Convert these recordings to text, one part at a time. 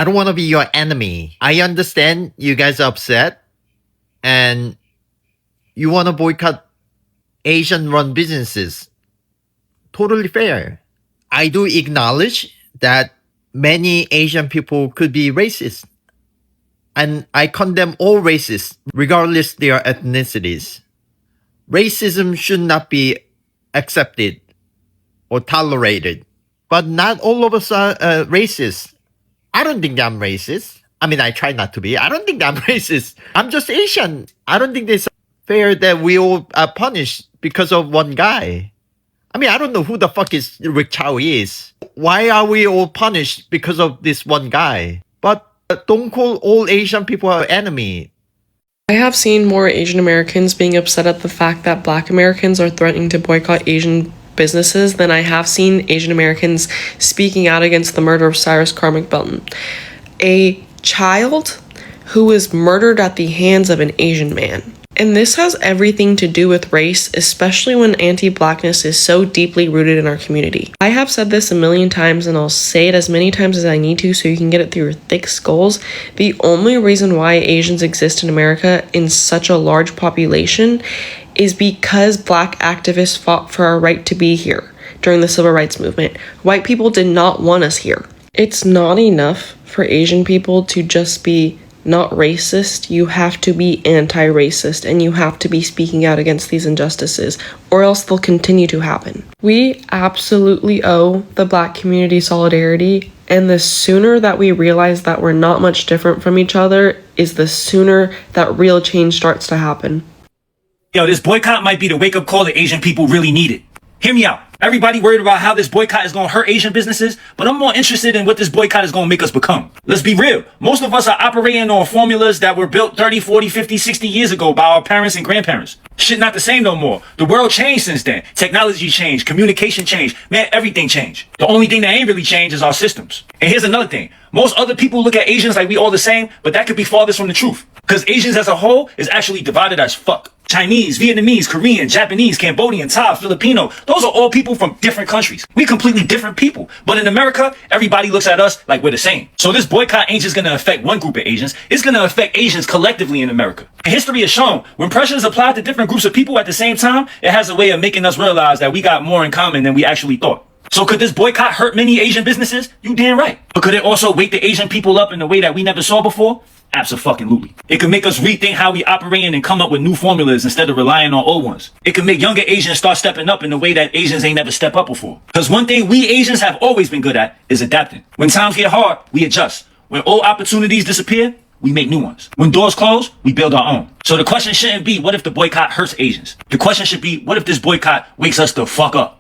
I don't want to be your enemy. I understand you guys are upset and you want to boycott Asian-run businesses. Totally fair. I do acknowledge that many Asian people could be racist. And I condemn all races, regardless their ethnicities. Racism should not be accepted or tolerated. But not all of us are racist. I don't think I'm racist. I mean, I try not to be. I don't think I'm racist. I'm just Asian. I don't think it's fair that we all are punished because of one guy. I mean, I don't know who the fuck is Rick Chow is. Why are we all punished because of this one guy? But don't call all Asian people our enemy. I have seen more Asian Americans being upset at the fact that Black Americans are threatening to boycott Asian businesses than I have seen Asian Americans speaking out against the murder of Cyrus Carmick Belton, a child who was murdered at the hands of an Asian man. And this has everything to do with race, especially when anti-Blackness is so deeply rooted in our community. I have said this a million times and I'll say it as many times as I need to so you can get it through your thick skulls. The only reason why Asians exist in America in such a large population is because Black activists fought for our right to be here during the Civil Rights Movement. White people did not want us here. It's not enough for Asian people to just be not racist. You have to be anti-racist and you have to be speaking out against these injustices or else they'll continue to happen. We absolutely owe the Black community solidarity, and the sooner that we realize that we're not much different from each other is the sooner that real change starts to happen. Yo, this boycott might be the wake-up call that Asian people really needed. Hear me out. Everybody worried about how this boycott is going to hurt Asian businesses, but I'm more interested in what this boycott is going to make us become. Let's be real. Most of us are operating on formulas that were built 30, 40, 50, 60 years ago by our parents and grandparents. Shit not the same no more. The world changed since then. Technology changed. Communication changed. Man, everything changed. The only thing that ain't really changed is our systems. And here's another thing. Most other people look at Asians like we all the same, but that could be farthest from the truth. Because Asians as a whole is actually divided as fuck. Chinese, Vietnamese, Korean, Japanese, Cambodian, Thai, Filipino. Those are all people from different countries. We completely different people. But in America, everybody looks at us like we're the same. So this boycott ain't just going to affect one group of Asians. It's going to affect Asians collectively in America. And history has shown when pressure is applied to different groups of people at the same time, it has a way of making us realize that we got more in common than we actually thought. So could this boycott hurt many Asian businesses? You damn right. But could it also wake the Asian people up in a way that we never saw before? Abso-fucking-lutely. It could make us rethink how we operate and come up with new formulas instead of relying on old ones. It could make younger Asians start stepping up in a way that Asians ain't never stepped up before. Because one thing we Asians have always been good at is adapting. When times get hard, we adjust. When old opportunities disappear, we make new ones. When doors close, we build our own. So the question shouldn't be, what if the boycott hurts Asians? The question should be, what if this boycott wakes us the fuck up?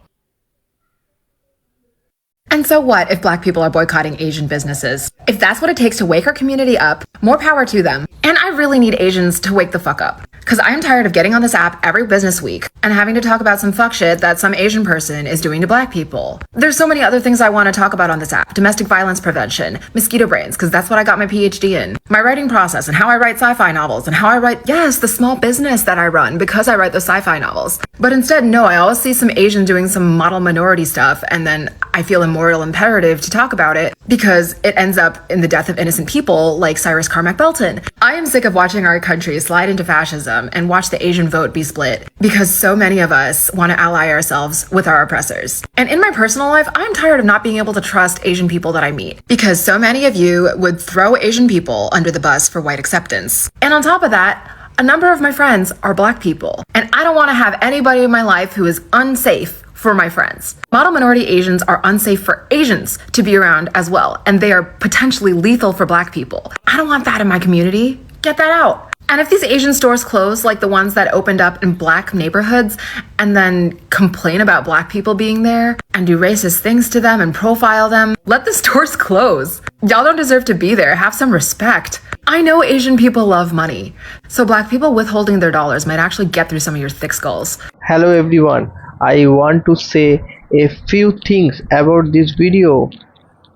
And so what if Black people are boycotting Asian businesses? If that's what it takes to wake our community up, more power to them. And I really need Asians to wake the fuck up. Because I am tired of getting on this app every business week and having to talk about some fuck shit that some Asian person is doing to Black people. There's so many other things I want to talk about on this app. Domestic violence prevention, mosquito brains, because that's what I got my PhD in. My writing process and how I write sci-fi novels and how I write, yes, the small business that I run because I write those sci-fi novels. But instead, no, I always see some Asian doing some model minority stuff and then I feel a moral imperative to talk about it because it ends up in the death of innocent people like Cyrus Carmick Belton. I am sick of watching our country slide into fascism and watch the Asian vote be split because so many of us want to ally ourselves with our oppressors. And in my personal life, I'm tired of not being able to trust Asian people that I meet because so many of you would throw Asian people under the bus for white acceptance. And on top of that, a number of my friends are Black people, and I don't want to have anybody in my life who is unsafe for my friends. Model minority Asians are unsafe for Asians to be around as well, and they are potentially lethal for Black people. I don't want that in my community. Get that out. And if these Asian stores close, like the ones that opened up in Black neighborhoods, and then complain about Black people being there and do racist things to them and profile them, let the stores close. Y'all don't deserve to be there. Have some respect. I know Asian people love money, so Black people withholding their dollars might actually get through some of your thick skulls. Hello everyone, I want to say a few things about this video.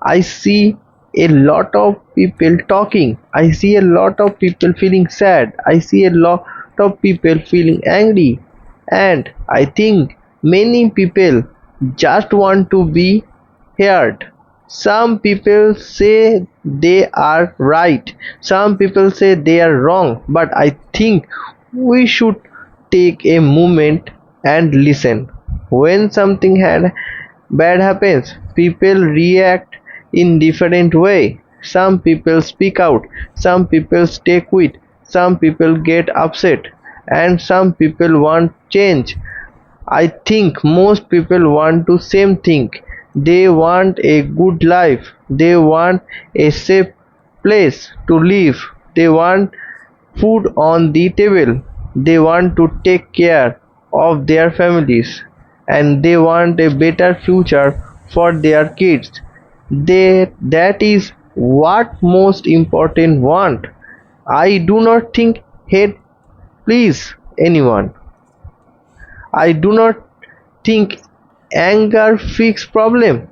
I see a lot of people talking. I see a lot of people feeling sad. I see a lot of people feeling angry. And I think many people just want to be heard. Some people say they are right, some people say they are wrong, but I think we should take a moment and listen. When something bad happens, people react in different way. Some people speak out, some people stay quiet, some people get upset, and some people want change. I think most people want to same thing. They want a good life. They want a safe place to live. They want food on the table. They want to take care of their families, and they want a better future for their kids. That is what most important want. I do not think hate please anyone. I do not think anger fix problem.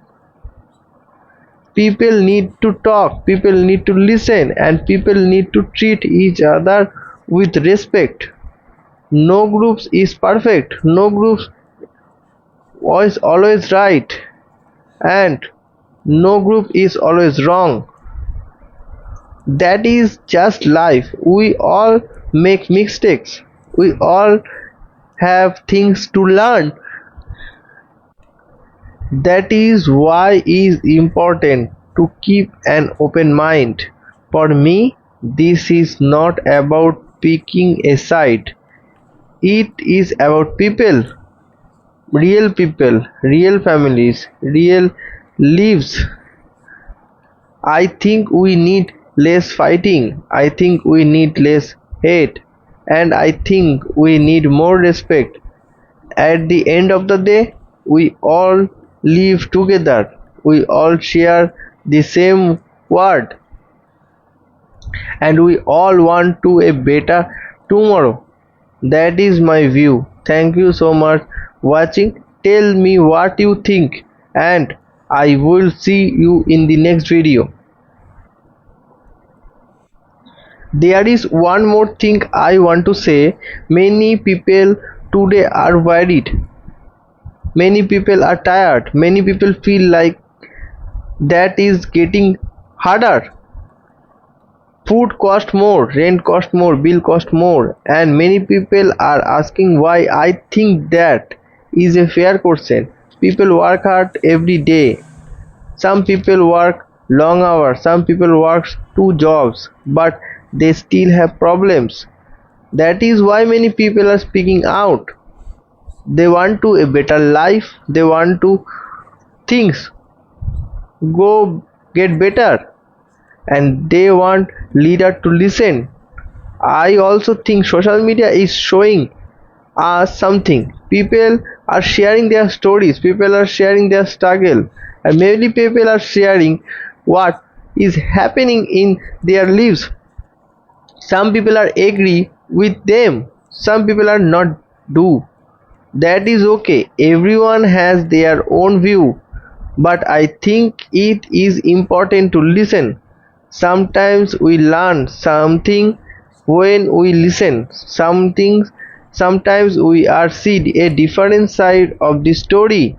People need to talk, people need to listen, and people need to treat each other with respect. No groups is perfect, no groups is always right, and no group is always wrong. That is just life. We all make mistakes. We all have things to learn. That is why it is important to keep an open mind. For me, this is not about picking a side. It is about people, real families, real lives. I think we need less fighting. I think we need less hate. And I think we need more respect. At the end of the day, we all live together. We all share the same world, and we all want to a better tomorrow. That is my view. Thank you so much watching. Tell me what you think, and I will see you in the next video. There is one more thing I want to say. Many people today are worried. Many people are tired. Many people feel like that is getting harder. Food cost more, rent cost more, bill cost more, and many people are asking why. I think that is a fair question. People work hard every day. Some people work long hours, some people work two jobs, but they still have problems. That is why many people are speaking out. They want to a better life. They want to things go get better, and they want leader to listen. I also think social media is showing us something. People are sharing their stories, people are sharing their struggle, and many people are sharing what is happening in their lives. Some people are agree with them, some people are not do. That is okay. Everyone has their own view, but I think it is important to listen. Sometimes we learn something when we listen. Sometimes we are see a different side of the story,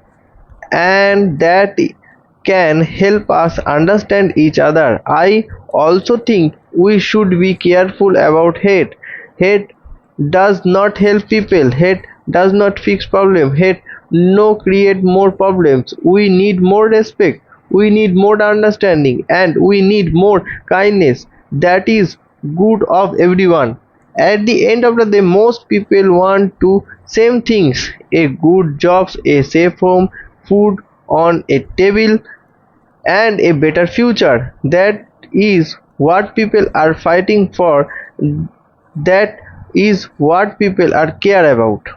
and that can help us understand each other. I also think we should be careful about hate. Hate does not help people. Hate does not fix problem. Hate no create more problems. We need more respect. We need more understanding, and we need more kindness. That is good of everyone. At the end of the day, most people want to same things: a good jobs, a safe home, food on a table, and a better future. That is what people are fighting for. That is what people are care about,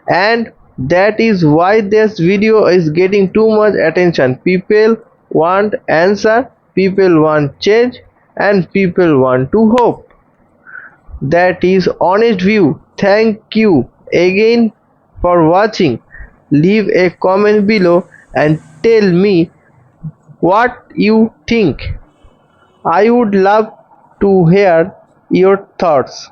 and that is why this video is getting too much attention. People want answer, people want change, and people want to hope. That is honest view. Thank you again for watching. Leave a comment below and tell me what you think. I would love to hear your thoughts.